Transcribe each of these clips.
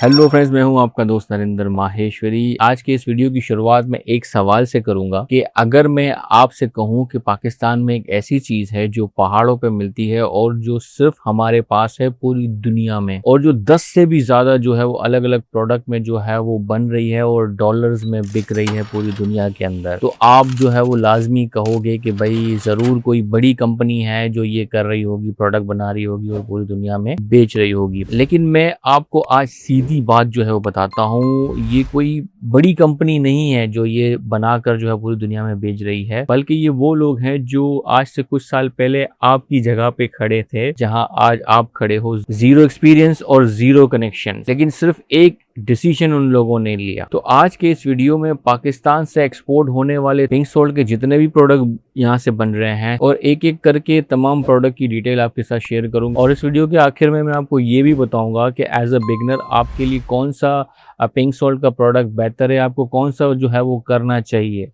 Hello friends, मैं हूं आपका दोस्त नरेंद्र माहेश्वरी। आज के इस वीडियो की शुरुआत में एक सवाल से करूंगा कि अगर मैं आपसे कहूं कि पाकिस्तान में एक ऐसी चीज है जो पहाड़ों पे मिलती है और जो सिर्फ हमारे पास है पूरी दुनिया में, और जो 10 से भी ज्यादा जो है वो अलग अलग प्रोडक्ट में जो है वो बन रही है और डॉलर्स में बिक रही है पूरी दुनिया के अंदर, तो आप जो है वो लाजमी कहोगे कि भाई जरूर कोई बड़ी कंपनी है जो ये कर रही होगी, प्रोडक्ट बना रही होगी और पूरी दुनिया में बेच रही होगी। लेकिन मैं आपको आज सीधी बात जो है वो बताता हूँ, ये कोई बड़ी कंपनी नहीं है जो ये बनाकर जो है पूरी दुनिया में बेच रही है, बल्कि ये वो लोग हैं जो आज से कुछ साल पहले आपकी जगह पे खड़े थे जहां आज आप खड़े हो। जीरो एक्सपीरियंस और जीरो कनेक्शन, लेकिन सिर्फ एक डिसीजन उन लोगों ने लिया। तो आज के इस वीडियो में पाकिस्तान से एक्सपोर्ट होने वाले पिंक सॉल्ट के जितने भी प्रोडक्ट यहाँ से बन रहे हैं और एक एक करके तमाम प्रोडक्ट की डिटेल आपके साथ शेयर करूंगा। और इस वीडियो के आखिर में मैं आपको ये भी बताऊंगा कि एज अ बिगनर आपके लिए कौन सा पिंक सॉल्ट का प्रोडक्ट बेहतर है, आपको कौन सा जो है वो करना चाहिए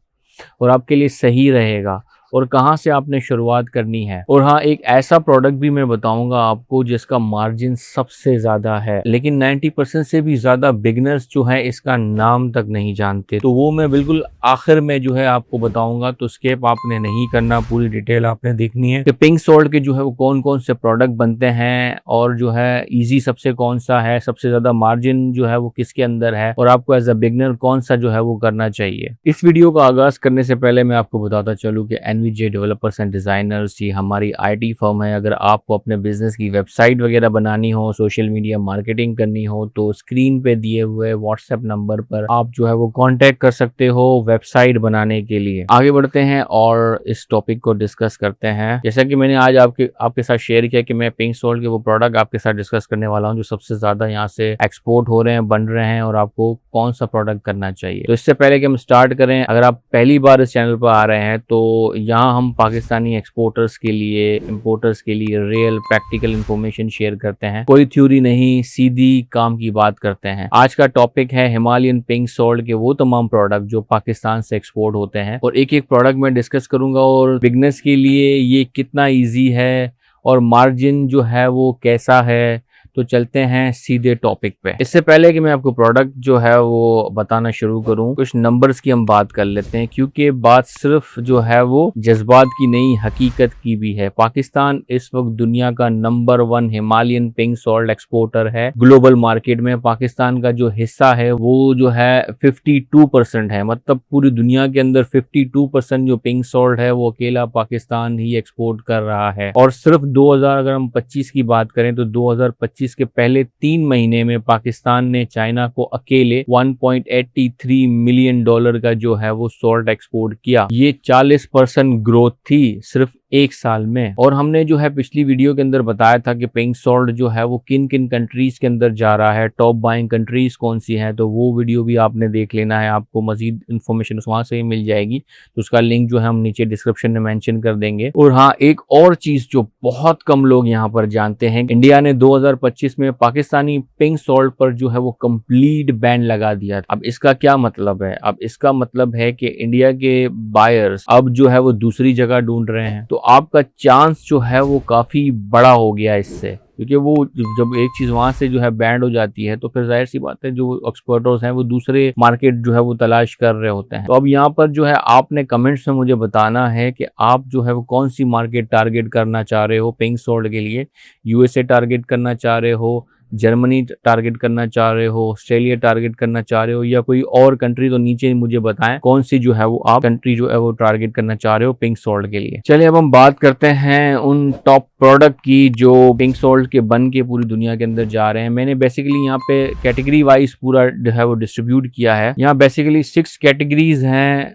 और आपके लिए सही रहेगा, और कहां से आपने शुरुआत करनी है। और हाँ, एक ऐसा प्रोडक्ट भी मैं बताऊंगा आपको जिसका मार्जिन सबसे ज्यादा है, लेकिन 90% से भी ज्यादा बिगनर्स जो है इसका नाम तक नहीं जानते, तो वो मैं बिल्कुल आखिर में जो है आपको बताऊंगा। तो स्किप आपने नहीं करना, पूरी डिटेल आपने देखनी है कि पिंक सॉल्ट के जो है वो कौन कौन से प्रोडक्ट बनते हैं और जो है इजी सबसे कौन सा है, सबसे ज्यादा मार्जिन जो है वो किसके अंदर है, और आपको एज अ बिगनर कौन सा जो है वो करना चाहिए। इस वीडियो का आगाज करने से पहले मैं आपको बताता चलूं कि NVJ डेवलपर्स एंड डिजाइनर्स ये हमारी IT फर्म है। अगर आपको अपने बिजनेस की वेबसाइट वगैरह बनानी हो, सोशल मीडिया मार्केटिंग करनी हो, तो स्क्रीन पे दिए हुए व्हाट्सएप नंबर पर आप जो है वो कांटेक्ट कर सकते हो वेबसाइट बनाने के लिए। आगे बढ़ते हैं और इस टॉपिक को डिस्कस करते हैं। जैसा कि मैंने आज आपके साथ शेयर किया कि मैं पिंक सॉल्ट के वो प्रोडक्ट आपके साथ डिस्कस करने वाला हूँ जो सबसे ज्यादा यहाँ से एक्सपोर्ट हो रहे हैं, बन रहे हैं, और आपको कौन सा प्रोडक्ट करना चाहिए। तो इससे पहले कि हम स्टार्ट करें, अगर आप पहली बार इस चैनल पर आ रहे हैं तो यहाँ हम पाकिस्तानी एक्सपोर्टर्स के लिए, इंपोर्टर्स के लिए रियल प्रैक्टिकल इंफॉर्मेशन शेयर करते हैं। कोई थ्योरी नहीं, सीधी काम की बात करते हैं। आज का टॉपिक है हिमालयन पिंक सॉल्ट के वो तमाम प्रोडक्ट जो पाकिस्तान से एक्सपोर्ट होते हैं, और एक एक प्रोडक्ट में डिस्कस करूंगा और बिगनर्स के लिए ये कितना ईजी है और मार्जिन जो है वो कैसा है। तो चलते हैं सीधे टॉपिक पे। इससे पहले कि मैं आपको प्रोडक्ट जो है वो बताना शुरू करूं, कुछ नंबर्स की हम बात कर लेते हैं, क्योंकि बात सिर्फ जो है वो जज्बात की नहीं, हकीकत की भी है। पाकिस्तान इस वक्त दुनिया का number 1 Himalayan pink salt exporter है। ग्लोबल मार्केट में पाकिस्तान का जो हिस्सा है वो जो है 52% है। मतलब पूरी दुनिया के अंदर 52% जो पिंक सॉल्ट है वो अकेला पाकिस्तान ही एक्सपोर्ट कर रहा है। और सिर्फ 2000 अगर हम 25 की बात करें तो 2025 के पहले 3 महीने में पाकिस्तान ने चाइना को अकेले $1.83 मिलियन का जो है वो सॉल्ट एक्सपोर्ट किया। ये 40% ग्रोथ थी सिर्फ एक साल में। और हमने जो है पिछली वीडियो के अंदर बताया था कि पिंक सॉल्ट जो है वो किन किन कंट्रीज के अंदर जा रहा है, टॉप बाइंग कंट्रीज कौन सी हैं, तो वो वीडियो भी आपने देख लेना है। आपको मजीद इन्फॉर्मेशन वहां से ही मिल जाएगी, तो उसका लिंक जो है हम नीचे डिस्क्रिप्शन में मेंशन कर देंगे। और हाँ, एक और चीज जो बहुत कम लोग यहाँ पर जानते हैं, इंडिया ने 2025 में पाकिस्तानी पिंक सॉल्ट पर जो है वो कंप्लीट बैन लगा दिया। अब इसका क्या मतलब है? अब इसका मतलब है कि इंडिया के बायर्स अब जो है वो दूसरी जगह ढूंढ रहे हैं। तो आपका चांस जो है वो काफी बड़ा हो गया इससे, क्योंकि वो जब एक चीज वहां से जो है बैंड हो जाती है तो फिर जाहिर सी बात है जो एक्सपोर्टर्स हैं वो दूसरे मार्केट जो है वो तलाश कर रहे होते हैं। तो अब यहाँ पर जो है आपने कमेंट्स में मुझे बताना है कि आप जो है वो कौन सी मार्केट टारगेट करना चाह रहे हो पिंक सॉल्ट के लिए। USA टारगेट करना चाह रहे हो, जर्मनी टारगेट करना चाह रहे हो, ऑस्ट्रेलिया टारगेट करना चाह रहे हो, या कोई और कंट्री, तो नीचे मुझे बताएं कौन सी जो है वो आप कंट्री जो है वो टारगेट करना चाह रहे हो पिंक सॉल्ट के लिए। चलिए अब हम बात करते हैं उन टॉप प्रोडक्ट की जो पिंक सॉल्ट के बन के पूरी दुनिया के अंदर जा रहे हैं। मैंने बेसिकली यहाँ पे कैटेगरी वाइज पूरा जो है वो डिस्ट्रीब्यूट किया है। यहाँ बेसिकली 6 कैटेगरीज हैं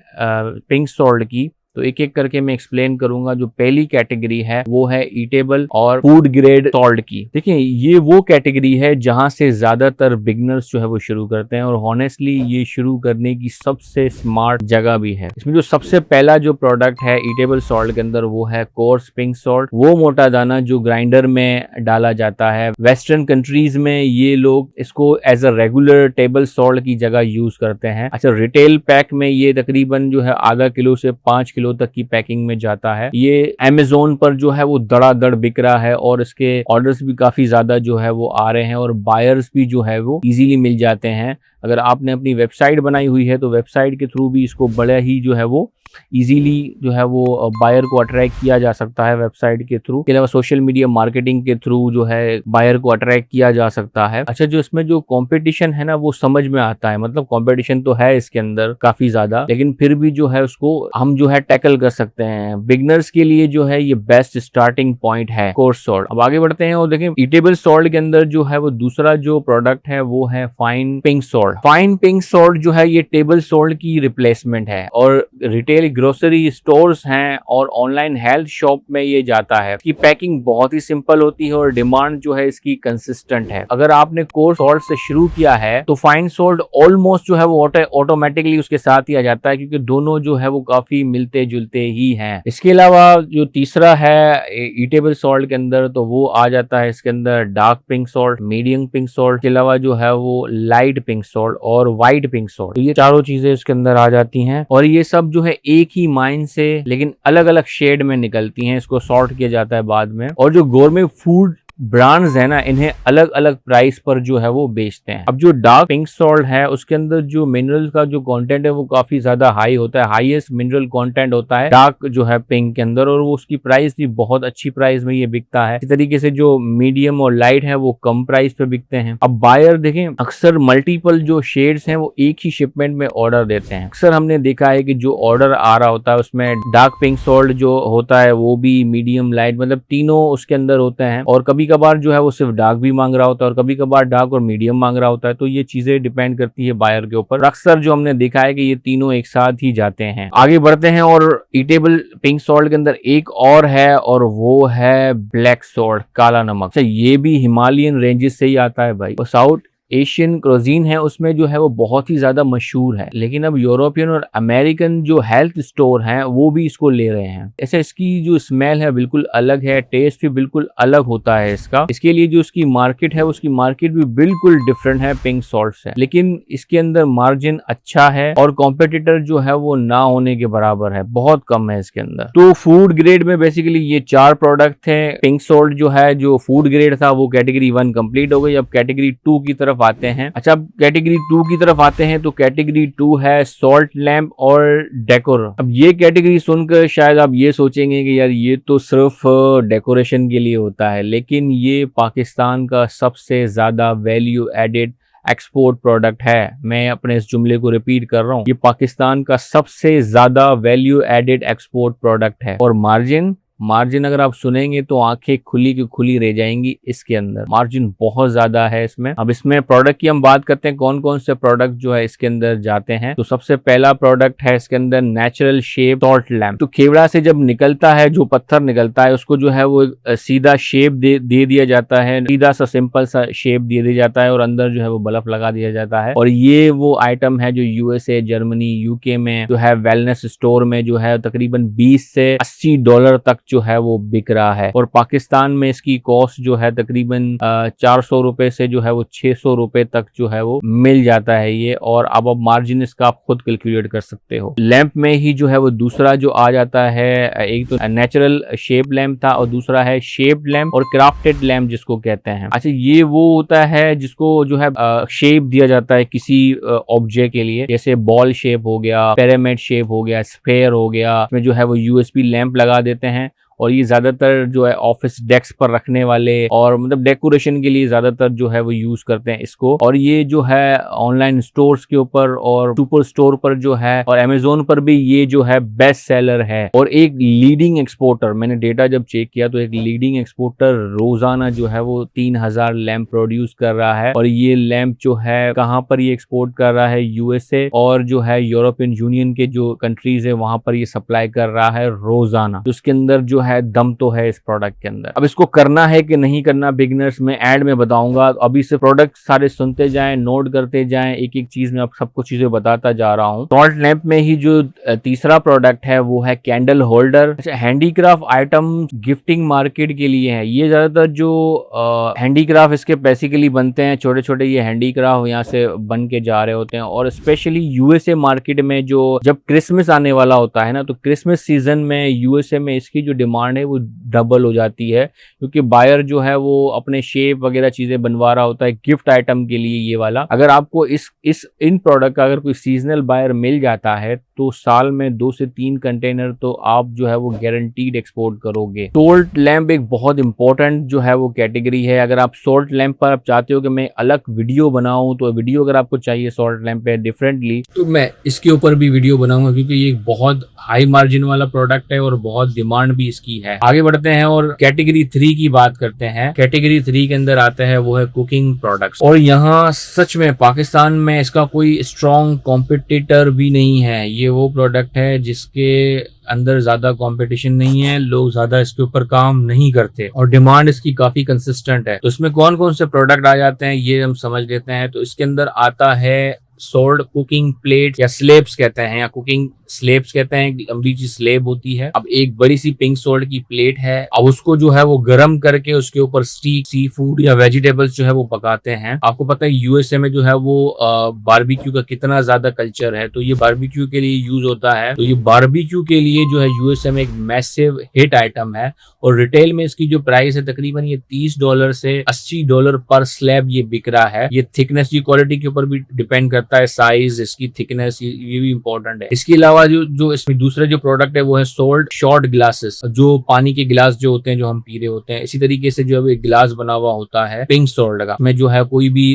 पिंक सॉल्ट की, तो एक एक करके मैं एक्सप्लेन करूंगा। जो पहली कैटेगरी है वो है ईटेबल और फूड ग्रेड सॉल्ट की। देखिए, ये वो कैटेगरी है जहां से ज्यादातर बिगनर्स जो है वो शुरू करते हैं, और हॉनेस्टली ये शुरू करने की सबसे स्मार्ट जगह भी है। इसमें जो सबसे पहला जो प्रोडक्ट है ईटेबल सॉल्ट के अंदर वो है कोर्स पिंक सॉल्ट, वो मोटा दाना जो ग्राइंडर में डाला जाता है। वेस्टर्न कंट्रीज में ये लोग इसको as a regular table salt की जगह यूज करते हैं। अच्छा, रिटेल पैक में ये तकरीबन जो है आधा किलो से 5 किलो किलो तक की पैकिंग में जाता है। ये Amazon पर जो है वो धड़ाधड़ बिक रहा है और इसके ऑर्डर्स भी काफी ज्यादा जो है वो आ रहे हैं और बायर्स भी जो है वो इजीली मिल जाते हैं। अगर आपने अपनी वेबसाइट बनाई हुई है तो वेबसाइट के थ्रू भी इसको बड़ा ही जो है वो इजीली जो है वो बायर को अट्रैक्ट किया जा सकता है वेबसाइट के थ्रू। इसके अलावा सोशल मीडिया मार्केटिंग के थ्रू जो है बायर को अट्रैक्ट किया जा सकता है। अच्छा, जो इसमें जो कंपटीशन है ना वो समझ में आता है, मतलब कंपटीशन तो है इसके अंदर काफी ज्यादा, लेकिन फिर भी जो है उसको हम जो है टैकल कर सकते हैं। बिगनर्स के लिए जो है ये बेस्ट स्टार्टिंग पॉइंट है कोर्स सॉल्ट। अब आगे बढ़ते हैं और देखें ईटेबल सॉल्ट के अंदर जो है वो दूसरा जो प्रोडक्ट है वो है fine pink salt. Fine pink salt जो है ये टेबल सॉल्ट की रिप्लेसमेंट है और रिटेल ग्रोसरी स्टोर्स हैं और ऑनलाइन हेल्थ शॉप में ये जाता है। इसकी पैकिंग बहुत ही सिंपल होती है और डिमांड जो है इसकी कंसिस्टेंट है। अगर आपने कोर्स सॉल्ट से शुरू किया है तो फाइन सॉल्ट ऑलमोस्ट जो है वो ऑटोमेटिकली उसके साथ ही आ जाता है, क्योंकि दोनों जो है वो काफी मिलते जुलते ही हैं। इसके अलावा जो तीसरा है ईटेबल सॉल्ट के अंदर तो वो आ जाता है इसके अंदर dark pink salt, medium pink salt के अलावा जो है वो लाइट पिंक सॉल्ट और व्हाइट पिंक सॉल्ट। तो ये चारों चीजें इसके अंदर आ जाती हैं और ये सब जो है एक ही माइन से लेकिन अलग अलग शेड में निकलती हैं। इसको सॉर्ट किया जाता है बाद में। और जो गोरमेट फूड ब्रांड्स है ना, इन्हें अलग अलग प्राइस पर जो है वो बेचते हैं। अब जो डार्क पिंक सॉल्ट है उसके अंदर जो मिनरल का जो कंटेंट है वो काफी ज्यादा हाई होता है, हाईएस्ट मिनरल कंटेंट होता है डार्क जो है पिंक के अंदर, और वो उसकी प्राइस भी बहुत अच्छी प्राइस में ये बिकता है। इस तरीके से जो मीडियम और लाइट है वो कम प्राइस पे बिकते हैं। अब बायर देखें अक्सर मल्टीपल जो शेड्स हैं वो एक ही शिपमेंट में ऑर्डर देते हैं। अक्सर हमने देखा है कि जो ऑर्डर आ रहा होता है उसमें डार्क पिंक सॉल्ट जो होता है वो भी मीडियम लाइट मतलब तीनों उसके अंदर होते हैं, और कभी कभार जो है वो सिर्फ डार्क भी मांग रहा होता है और कभी कभार डार्क और मीडियम मांग रहा होता है। तो ये चीजें डिपेंड करती है बायर के ऊपर। अक्सर जो हमने देखा है कि ये तीनों एक साथ ही जाते हैं। आगे बढ़ते हैं और ईटेबल पिंक सॉल्ट के अंदर एक और है और वो है ब्लैक सॉल्ट, काला नमक। अच्छा, ये भी हिमालयन रेंजेस से ही आता है भाई। साउथ एशियन क्रोजीन है उसमें जो है वो बहुत ही ज्यादा मशहूर है, लेकिन अब यूरोपियन और अमेरिकन जो हेल्थ स्टोर हैं वो भी इसको ले रहे हैं। ऐसे इसकी जो स्मेल है बिल्कुल अलग है, टेस्ट भी बिल्कुल अलग होता है इसका। इसके लिए जो उसकी मार्केट है उसकी मार्केट भी बिल्कुल डिफरेंट है पिंक सॉल्ट से, लेकिन इसके अंदर मार्जिन अच्छा है और कॉम्पिटिटर जो है वो ना होने के बराबर है, बहुत कम है इसके अंदर। तो फूड ग्रेड में बेसिकली ये 4 प्रोडक्ट थे। पिंक सॉल्ट जो है जो फूड ग्रेड था वो कैटेगरी 1 कंप्लीट हो गई। अब कैटेगरी 2 की तरफ आते हैं। अच्छा, अब कैटेगरी 2 की तरफ आते हैं तो कैटेगरी 2 है सॉल्ट लैम्प और डेकोर। अब ये कैटेगरी सुनकर शायद आप ये सोचेंगे कि यार ये तो सिर्फ डेकोरेशन के लिए होता है, लेकिन ये पाकिस्तान का सबसे ज्यादा वैल्यू एडेड एक्सपोर्ट प्रोडक्ट है। मैं अपने इस जुमले को रिपीट कर रहा हूँ, ये पाकिस्तान का सबसे ज्यादा वैल्यू एडेड एक्सपोर्ट प्रोडक्ट है। और मार्जिन अगर आप सुनेंगे तो आंखें खुली की खुली रह जाएंगी। इसके अंदर मार्जिन बहुत ज्यादा है इसमें। अब इसमें प्रोडक्ट की हम बात करते हैं, कौन कौन से प्रोडक्ट जो है इसके अंदर जाते हैं। तो सबसे पहला प्रोडक्ट है इसके अंदर नेचुरल शेप सॉल्ट लैम्प। तो खेवड़ा से जब निकलता है जो पत्थर निकलता है उसको जो है वो सीधा शेप दे दिया जाता है, सीधा सा सिंपल सा शेप दे दिया जाता है और अंदर जो है वो बल्ब लगा दिया जाता है। और ये वो आइटम है जो यूएसए, जर्मनी, यूके में जो है वेलनेस स्टोर में जो है तकरीबन 20 से $80 तक जो है वो बिक रहा है। और पाकिस्तान में इसकी कॉस्ट जो है तकरीबन 400 रुपए से जो है वो 600 रुपए तक जो है वो मिल जाता है ये। और अब मार्जिन इसका आप खुद कैलकुलेट कर सकते हो। लैंप में ही जो है वो दूसरा जो आ जाता है, एक तो नेचुरल शेप लैंप था और दूसरा है शेप लैंप और क्राफ्टेड लैंप जिसको कहते हैं। अच्छा, ये वो होता है जिसको जो है शेप दिया जाता है किसी ऑब्जेक्ट के लिए, जैसे बॉल शेप हो गया, पिरामिड शेप हो गया, स्फेयर हो गया। इसमें जो है वो यूएसबी लैंप लगा देते हैं और ये ज्यादातर जो है ऑफिस डेस्क पर रखने वाले और मतलब डेकोरेशन के लिए ज्यादातर जो है वो यूज करते हैं इसको। और ये जो है ऑनलाइन स्टोर्स के ऊपर और सुपर स्टोर पर जो है और अमेजोन पर भी ये जो है बेस्ट सेलर है। और एक लीडिंग एक्सपोर्टर, मैंने डेटा जब चेक किया तो एक लीडिंग एक्सपोर्टर रोजाना जो है वो 3000 लैंप प्रोड्यूस कर रहा है। और ये लैंप जो है कहाँ पर ये एक्सपोर्ट कर रहा है, यूएसए और जो है यूरोपियन यूनियन के जो कंट्रीज है वहां पर ये सप्लाई कर रहा है रोजाना। तो उसके अंदर जो है दम तो है इस प्रोडक्ट के अंदर। अब इसको करना है कि नहीं करना बिगिनर्स में एड में बताऊंगा। अभी से प्रोडक्ट सारे सुनते जाएं, नोट करते जाएं, एक एक चीज में अब सबको चीजें बताता जा रहा हूं। सॉल्ट लैंप में ही जो तीसरा प्रोडक्ट है वो है candle holder. Handicraft item gifting market के लिए है। ये ज्यादातर जो हैंडीक्राफ्ट इसके बेसिकली बनते हैं, छोटे छोटे ये हैंडीक्राफ्ट यहाँ से बन के जा रहे होते हैं। और स्पेशली यूएसए मार्केट में जो जब क्रिसमस आने वाला होता है ना, तो क्रिसमस सीजन में यूएसए में इसकी जो डिमांड है वो डबल हो जाती है, क्योंकि बायर जो है वो अपने शेप वगैरह चीजें बनवा रहा होता है गिफ्ट आइटम के लिए। ये वाला अगर आपको इन प्रोडक्ट का अगर कोई सीजनल बायर मिल जाता है तो साल में 2 से 3 कंटेनर तो आप जो है वो गारंटीड एक्सपोर्ट करोगे। सोल्ट लैंप एक बहुत इंपॉर्टेंट जो है वो कैटेगरी है। अगर आप सोल्ट लैंप पर आप चाहते हो कि मैं अलग वीडियो बनाऊं, तो वीडियो अगर आपको चाहिए सोल्ट लैंप पे डिफरेंटली, तो मैं इसके ऊपर भी वीडियो बनाऊंगा, क्योंकि ये एक बहुत हाई मार्जिन वाला प्रोडक्ट है और बहुत डिमांड भी इसकी है। आगे बढ़ते हैं और कैटेगरी 3 की बात करते हैं। कैटेगरी 3 के अंदर आता है वो है कुकिंग प्रोडक्ट्स। और यहाँ सच में पाकिस्तान में इसका कोई स्ट्रॉन्ग कॉम्पिटिटर भी नहीं है। ये वो प्रोडक्ट है जिसके अंदर ज्यादा कंपटीशन नहीं है, लोग ज्यादा इसके ऊपर काम नहीं करते और डिमांड इसकी काफी कंसिस्टेंट है। तो इसमें कौन कौन से प्रोडक्ट आ जाते हैं ये हम समझ लेते हैं। तो इसके अंदर आता है सोल्ड कुकिंग प्लेट या स्लेब्स कहते हैं, या कुकिंग स्लेब्स कहते हैं। लंबी सी स्लेब होती है। अब एक बड़ी सी पिंक सोल्ड की प्लेट है। अब उसको जो है वो गर्म करके उसके ऊपर स्टीक सी फूड या वेजिटेबल्स जो है वो पकाते हैं। आपको पता है यूएसए में जो है वो बारबेक्यू का कितना ज्यादा कल्चर है, तो ये बारबेक्यू के लिए यूज होता है। तो ये बारबेक्यू के लिए जो है यूएसए में एक मैसिव हिट आइटम है। और रिटेल में इसकी जो प्राइस है तकरीबन ये $30 से $80 पर स्लैब ये बिक रहा है। ये थिकनेस की क्वालिटी के ऊपर भी डिपेंड करता है, साइज, इसकी थिकनेस, ये भी इंपॉर्टेंट है। इसके अलावा जो इसमें दूसरे जो प्रोडक्ट है वो है सोल्ट शॉर्ट ग्लासेस, जो पानी के गिलास जो होते हैं जो हम पी रहे होते हैं। इसी तरीके से जो है एक गिलास बना हुआ होता है पिंक सोल्ट का, में जो है कोई भी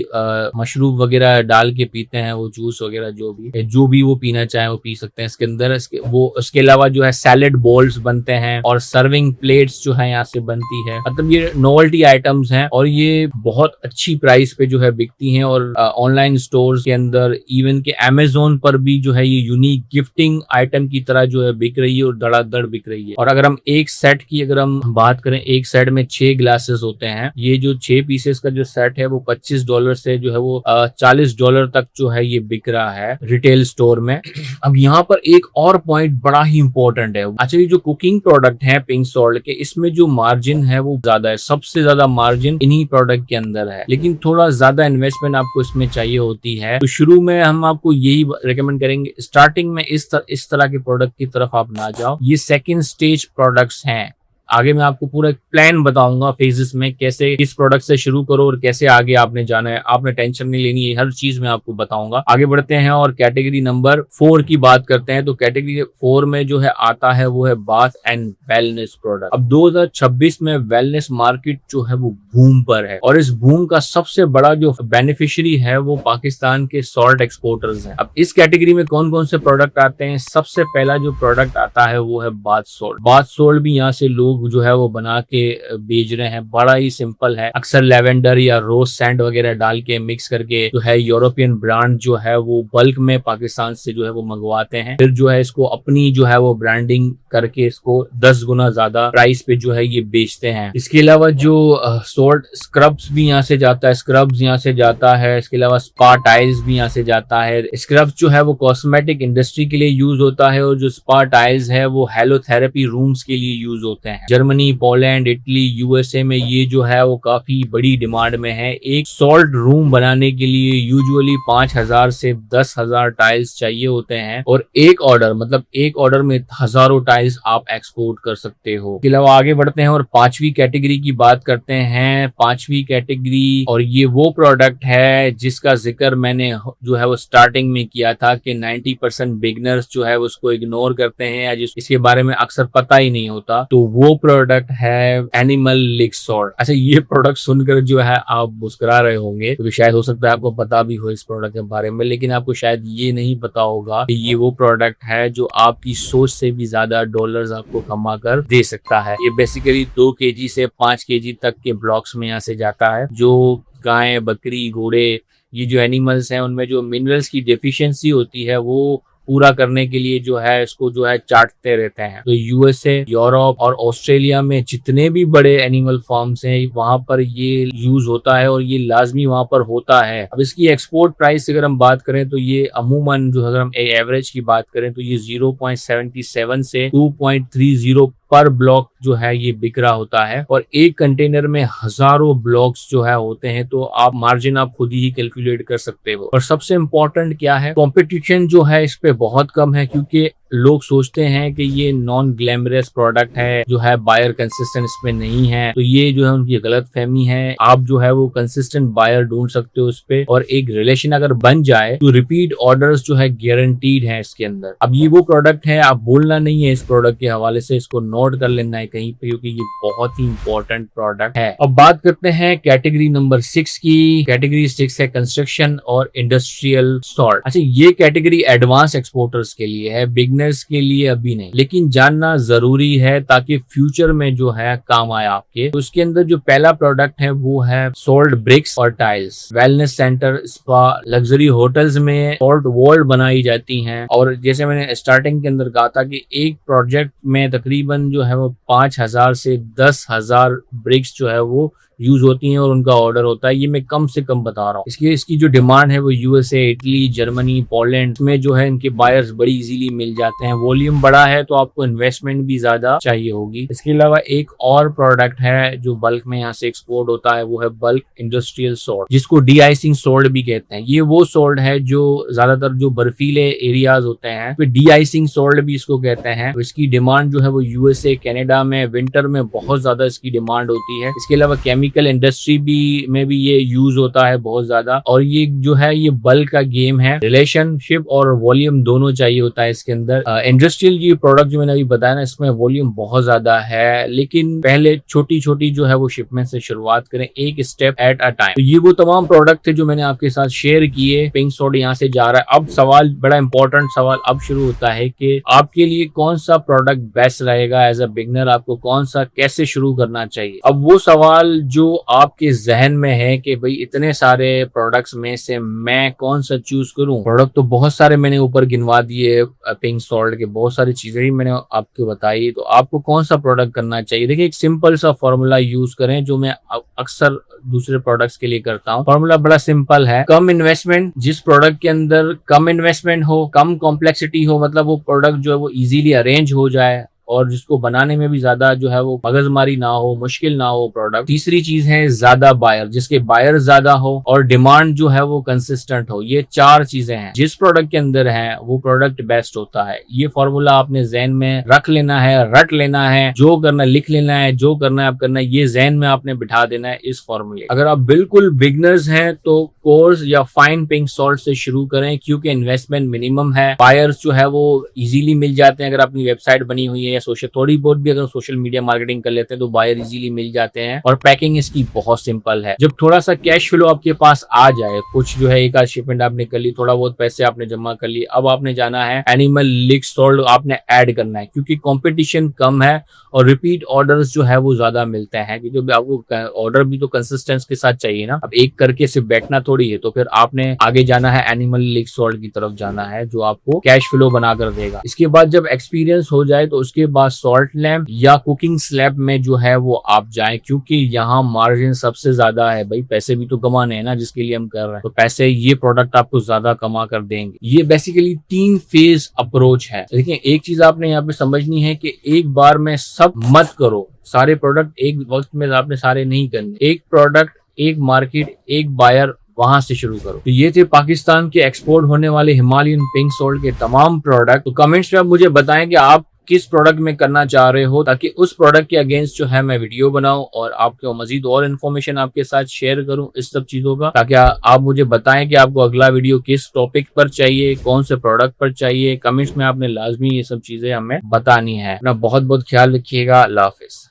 मशरूब वगैरह डाल के पीते हैं, वो जूस वगैरह जो भी वो पीना चाहे वो पी सकते हैं इसके अंदर। उसके अलावा जो है सैलेड बोल्स बनते हैं और सर्विंग प्लेट्स जो है यहाँ से बनती है। मतलब ये नोवेल्टी आइटम्स हैं और ये बहुत अच्छी प्राइस पे जो है बिकती हैं। और ऑनलाइन स्टोर्स के अंदर, इवन के अमेजोन पर भी जो है ये यूनिक गिफ्टिंग आइटम की तरह जो है बिक रही है और धड़ाधड़ बिक रही है। और अगर हम एक सेट की अगर हम बात करें, एक सेट में 6 ग्लासेस होते हैं। ये जो 6 पीसेस का जो सेट है वो $25 से जो है वो $40 तक जो है ये बिक रहा है रिटेल स्टोर में। अब यहाँ पर एक और पॉइंट बड़ा ही इंपॉर्टेंट है। अच्छा, ये जो कुकिंग प्रोडक्ट है पिंक सोल्ट के, इसमें जो मार्जिन है वो ज्यादा है। सबसे ज्यादा मार्जिन इन्हीं प्रोडक्ट के अंदर है, लेकिन थोड़ा ज्यादा इन्वेस्टमेंट आपको इसमें चाहिए होती है। तो शुरू में हम आपको यही रेकमेंड करेंगे, स्टार्टिंग में इस तरह के प्रोडक्ट की तरफ आप ना जाओ। ये सेकंड स्टेज प्रोडक्ट्स हैं। आगे मैं आपको पूरा प्लान बताऊंगा फेजेस में, कैसे किस प्रोडक्ट से शुरू करो और कैसे आगे आपने जाना है। आपने टेंशन नहीं लेनी है, हर चीज मैं आपको बताऊंगा। आगे बढ़ते हैं और कैटेगरी नंबर 4 की बात करते हैं। तो कैटेगरी 4 में जो है आता है वो है बाथ एंड वेलनेस प्रोडक्ट। अब 2026 में वेलनेस मार्केट जो है वो बूम पर है और इस बूम का सबसे बड़ा जो बेनिफिशियरी है वो पाकिस्तान के सॉल्ट एक्सपोर्टर्स हैं। अब इस कैटेगरी में कौन कौन से प्रोडक्ट आते हैं? सबसे पहला जो प्रोडक्ट आता है वो है बाथ सोल्ट। बाथ सोल्ट भी यहाँ से लोग जो है वो बना के बेच रहे हैं। बड़ा ही सिंपल है, अक्सर लेवेंडर या रोज सैंड वगैरह डाल के मिक्स करके जो है यूरोपियन ब्रांड जो है वो बल्क में पाकिस्तान से जो है वो मंगवाते हैं। फिर जो है इसको अपनी जो है वो ब्रांडिंग करके इसको 10 गुना ज्यादा प्राइस पे जो है ये बेचते हैं। इसके अलावा जो सोल्ट स्क्रब्स भी यहाँ से जाता है, स्क्रब्स यहाँ से जाता है। इसके अलावा स्पा टाइल्स भी यहाँ से जाता है। स्क्रब्स जो है वो कॉस्मेटिक इंडस्ट्री के लिए यूज होता है और जो स्पा टाइल्स है वो हेलोथेरेपी रूम्स के लिए यूज होते हैं। जर्मनी, पोलैंड, इटली, यूएसए में ये जो है वो काफी बड़ी डिमांड में है। एक सॉल्ट रूम बनाने के लिए यूजुअली 5,000 से 10,000 टाइल्स चाहिए होते हैं और एक ऑर्डर में हजारों टाइल्स आप एक्सपोर्ट कर सकते हो। इसके अलावा आगे बढ़ते हैं और 5वीं कैटेगरी की बात करते हैं। 5वीं कैटेगरी, और ये वो प्रोडक्ट है जिसका जिक्र मैंने जो है वो स्टार्टिंग में किया था कि 90% बिगनर्स जो है उसको इग्नोर करते हैं या इसके बारे में अक्सर पता ही नहीं होता। तो वो प्रोडक्ट है एनिमल लिक सॉल्ट। अच्छा, ये प्रोडक्ट सुनकर जो है आप मुस्कुरा रहे होंगे, क्योंकि शायद हो सकता है आपको पता भी हो इस प्रोडक्ट के बारे में, लेकिन आपको शायद ये नहीं पता होगा कि ये वो प्रोडक्ट है जो आपकी सोच से भी ज्यादा डॉलर्स आपको कमा कर दे सकता है। ये बेसिकली 2 kg से 5 kg तक के ब्लॉक्स में यहाँ से जाता है। जो गाय, बकरी, घोड़े, ये जो एनिमल्स हैं उनमें जो मिनरल्स की डेफिशिएंसी होती है वो पूरा करने के लिए जो है इसको जो है चाटते रहते हैं। तो यूएसए, यूरोप और ऑस्ट्रेलिया में जितने भी बड़े एनिमल फार्म्स हैं वहां पर ये यूज होता है और ये लाजमी वहां पर होता है। अब इसकी एक्सपोर्ट प्राइस अगर हम बात करें तो ये अमूमन जो अगर हम एवरेज की बात करें तो ये 0.77 से 2.30 पर ब्लॉक जो है ये बिक रहा होता है और एक कंटेनर में हजारों ब्लॉक्स जो है होते हैं। तो आप मार्जिन आप खुद ही कैलकुलेट कर सकते हो। और सबसे इम्पोर्टेंट क्या है, कंपटीशन जो है इस पे बहुत कम है क्योंकि लोग सोचते हैं कि ये नॉन ग्लैमरस प्रोडक्ट है, जो है बायर कंसिस्टेंट इसमें नहीं है। तो ये जो है उनकी गलत फहमी है। आप जो है वो कंसिस्टेंट बायर ढूंढ सकते हो उस पे और एक रिलेशन अगर बन जाए तो रिपीट ऑर्डर्स जो है गारंटीड है इसके अंदर। अब ये वो प्रोडक्ट है, आप बोलना नहीं है इस प्रोडक्ट के हवाले से, इसको नोट कर लेना है कहीं पे क्योंकि ये बहुत ही इंपॉर्टेंट प्रोडक्ट है। अब बात करते हैं कैटेगरी नंबर 6 की। कैटेगरी 6 है कंस्ट्रक्शन और इंडस्ट्रियल सॉल्ट। अच्छा, ये कैटेगरी एडवांस एक्सपोर्टर्स के लिए है, बिगनर्स के लिए अभी नहीं, लेकिन जानना जरूरी है ताकि फ्यूचर में जो है काम आए आपके। तो उसके अंदर जो पहला प्रोडक्ट है वो है सोल्ट ब्रिक्स और tiles. Wellness centre, spa, luxury hotels में सोल्ट वॉल बनाई जाती हैं और जैसे मैंने स्टार्टिंग के अंदर कहा था कि एक प्रोजेक्ट में तकरीबन जो है वो 5,000 से 10,000 ब्रिक्स जो है वो यूज होती हैं और उनका ऑर्डर होता है। ये मैं कम से कम बता रहा हूँ। इसकी जो डिमांड है वो यूएसए, इटली, जर्मनी, पोलैंड में जो है इनके बायर्स बड़ी इजीली मिल जाते हैं। वॉल्यूम बड़ा है तो आपको इन्वेस्टमेंट भी ज्यादा चाहिए होगी। इसके अलावा एक और प्रोडक्ट है जो बल्क में यहाँ से एक्सपोर्ट होता है, वो है बल्क इंडस्ट्रियल सोल्ट, जिसको डी आइसिंग सोल्ट भी कहते हैं। ये वो सोल्ट है जो ज्यादातर जो बर्फीले एरियाज होते हैं तो डी आइसिंग सोल्ट भी इसको कहते हैं। तो इसकी डिमांड जो है वो यूएसए, कनाडा में विंटर में बहुत ज्यादा इसकी डिमांड होती है। इसके अलावा केमिकल इंडस्ट्री में भी ये यूज होता है बहुत ज्यादा। और ये जो है ये बल्क का गेम है, रिलेशनशिप और वॉल्यूम दोनों चाहिए होता है इसके अंदर। इंडस्ट्रियल ये प्रोडक्ट जो मैंने अभी बताया ना, इसमें वॉल्यूम बहुत ज्यादा है, लेकिन पहले छोटी छोटी जो है वो शिपमेंट से शुरुआत करें, एक स्टेप एट अ टाइम। तो ये वो तमाम प्रोडक्ट थे जो मैंने आपके साथ शेयर किए। पिंक सोड यहाँ से जा रहा है। अब सवाल, बड़ा इंपॉर्टेंट सवाल अब शुरू होता है कि आपके लिए कौन सा प्रोडक्ट बेस्ट रहेगा एज अ बिगनर, आपको कौन सा कैसे शुरू करना चाहिए। अब वो सवाल जो आपके जहन में है कि भाई इतने सारे प्रोडक्ट्स में से मैं कौन सा चूज करूं। प्रोडक्ट तो बहुत सारे मैंने ऊपर गिनवा दिए, पिंक सॉल्ट के बहुत सारी चीजें ही मैंने आपको बताई। तो आपको कौन सा प्रोडक्ट करना चाहिए। देखिए, एक सिंपल सा फॉर्मूला यूज करें जो मैं अक्सर दूसरे प्रोडक्ट्स के लिए करता हूं। फॉर्मूला बड़ा सिंपल है, कम इन्वेस्टमेंट। जिस प्रोडक्ट के अंदर कम इन्वेस्टमेंट हो, कम कॉम्प्लेक्सिटी हो, मतलब वो प्रोडक्ट जो है वो इजीली अरेंज हो जाए और जिसको बनाने में भी ज्यादा जो है वो मगजमारी ना हो, मुश्किल ना हो प्रोडक्ट। तीसरी चीज है ज्यादा बायर, जिसके बायर ज्यादा हो और डिमांड जो है वो कंसिस्टेंट हो। ये चार चीजें हैं जिस प्रोडक्ट के अंदर है वो प्रोडक्ट बेस्ट होता है। ये फॉर्मूला आपने जहन में रख लेना है, रट लेना है, जो करना लिख लेना है, जो करना है आप करना है, ये जहन में आपने बिठा देना है इस फॉर्मूले। अगर आप बिल्कुल बिगनर्स हैं तो कोर्स या फाइन पिंक सॉल्ट से शुरू करें क्योंकि इन्वेस्टमेंट मिनिमम है, बायर्स जो है वो इजीली मिल जाते हैं। अगर अपनी वेबसाइट बनी हुई है, सोशल थोड़ी बहुत भी अगर सोशल मीडिया मार्केटिंग कर लेते हैं तो बायर इजीली मिल जाते हैं। और पैकिंग इसकी बहुत सिंपल है। जब थोड़ा सा कैश फ्लो आपके पास आ जाए, कुछ जो है एक आध शिपमेंट आपने कर ली, थोड़ा बहुत पैसे आपने जमा कर लिए, अब आपने जाना है एनिमल लिक सॉल्ट आपने ऐड करना है क्योंकि कंपटीशन कम है और रिपीट ऑर्डर्स जो है वो ज्यादा मिलते हैं। क्योंकि आपको ऑर्डर भी तो कंसिस्टेंस के साथ चाहिए ना। अब एक करके सिर्फ बैठना थोड़ी है। तो फिर आपने आगे जाना है एनिमल लिक सॉल्ट की तरफ जाना है जो आपको कैश फ्लो बना कर देगा। इसके बाद जब एक्सपीरियंस हो जाए तो उसके बाद सॉल्ट लैम्प या कुकिंग स्लैब में जो है वो आप जाएं क्योंकि यहाँ मार्जिन सबसे ज्यादा है। भाई पैसे भी तो कमाने हैं ना जिसके लिए हम कर रहे हैं, तो पैसे ये प्रोडक्ट आपको ज्यादा कमा कर देंगे। ये बेसिकली 3 फेज अप्रोच है। देखिए, एक चीज आपने यहाँ पे समझनी है कि एक बार में सब मत करो, सारे प्रोडक्ट एक वक्त में आपने सारे नहीं करने। एक प्रोडक्ट, एक मार्केट, एक बायर, वहां से शुरू करो। तो ये थे पाकिस्तान के एक्सपोर्ट होने वाले हिमालयन पिंक सॉल्ट के तमाम प्रोडक्ट। तो कमेंट्स में आप मुझे बताएं कि आप किस प्रोडक्ट में करना चाह रहे हो ताकि उस प्रोडक्ट के अगेंस्ट जो है मैं वीडियो बनाऊं और आपको मजीद और इन्फॉर्मेशन आपके साथ शेयर करूं इस सब चीजों का, ताकि आप मुझे बताएं कि आपको अगला वीडियो किस टॉपिक पर चाहिए, कौन से प्रोडक्ट पर चाहिए। कमेंट्स में आपने लाजमी ये सब चीजें हमें बतानी है। अपना बहुत बहुत ख्याल रखिएगा। अल्लाह हाफिज।